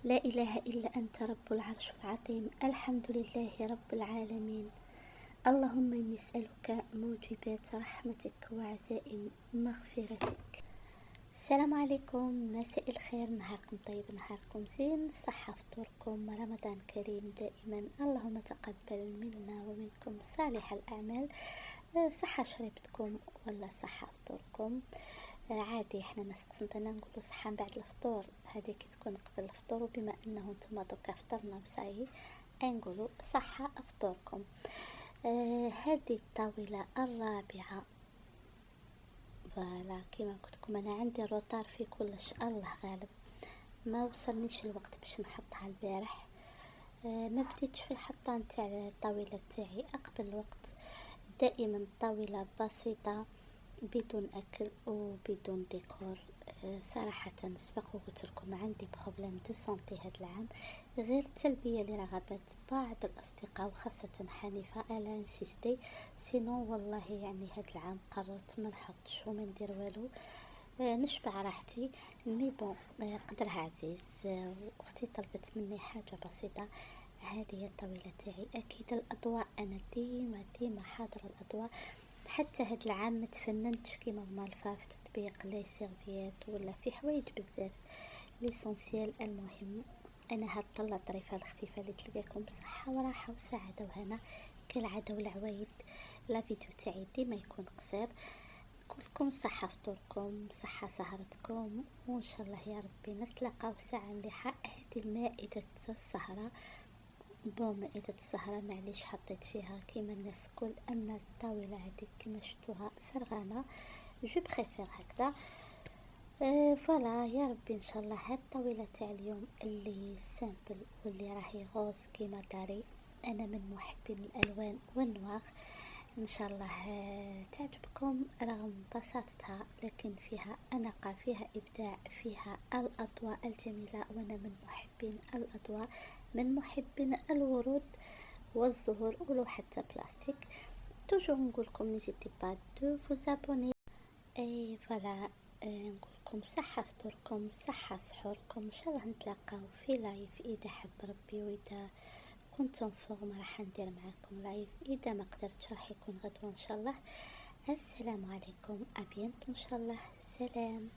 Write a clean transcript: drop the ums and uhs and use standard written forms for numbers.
لا إله إلا أنت رب العرش العظيم. الحمد لله رب العالمين. اللهم إني أسألك موجبات رحمتك وعزائم مغفرتك. السلام عليكم، مساء الخير، نهاركم طيب، نهاركم زين، صحة فطوركم، رمضان كريم دائما. اللهم تقبل منا ومنكم صالح الأعمال. صحة شربتكم ولا صحة فطوركم؟ عادي، احنا ناس قسنطينة نقولوا صحة من بعد الفطور، هذه كي تكون قبل الفطور، وبما انه نتوما دوكا فطرنا وصايي نقولوا صحة فطوركم. هذه الطاولة الرابعة. فوالا كيما قلت لكم انا عندي الروتار في كلش، الله غالب ما وصلنيش الوقت باش نحطها البارح. ما بديتش في الحطة نتاع الطاولة تاعي قبل الوقت. دائما طاولة بسيطة بدون اكل وبدون ديكور. صراحة سبق وقلت لكم عندي بروبليم دو سونتي هاد العام، غير تلبية لرغبات بعض الاصدقاء وخاصة حنيفة الا انسيستي. سينو والله يعني هاد العام قررت ما نحطش وما ندير والو. نشبع راحتي. مي بون، قدرها عزيز. اختي طلبت مني حاجة بسيطة، هذه هي الطاولة تاعي. اكيد الاضواء انا ديما حاضرة الاضواء. حتى هاد العام متفننتش كيما مالفا في تطبيق لي سيرفيات ولا في حوايج بزاف. ليسونسيال المهم انا هاد الطلة الظريفة الخفيفة اللي تلقاكم بصحة وراحة وسعادة وهنا كالعادة والعوايد. لا فيديو تاعي ديما يكون قصير. كلكم صحة فطوركم، صحة سهرتكم، وان شاء الله يا ربي نتلاقاو ساعة مليحة. هذه المائدة السهرة، مائدة السهرة معليش حطيت فيها كيما الناس الكل، اما الطاولة هذيك كيما شفتوها فرغانة، جو بريفير هكذا. فوالا يا ربي ان شاء الله هاد الطاولة تاع اليوم اللي سامبل واللي راهي غوز كيما داري، انا من محبين الالوان والنواغ. ان شاء الله تعجبكم رغم بساطتها، لكن فيها اناقة، فيها ابداع، فيها الاضواء الجميلة، وانا من محبين الاضواء، من محبين الورود والزهور ولو حتى بلاستيك. توجور نقولكم نيزيتي با دو فوزابوني. اي فوالا. نقولكم صحة فطوركم، صحة سحوركم، ان شاء الله نتلاقاو في لايف اذا حب ربي، واذا كنتم فورم راح ندير معاكم لايف، اذا ما قدرتش راح يكون غدوة ان شاء الله. السلام عليكم، ابينتو ان شاء الله، سلام.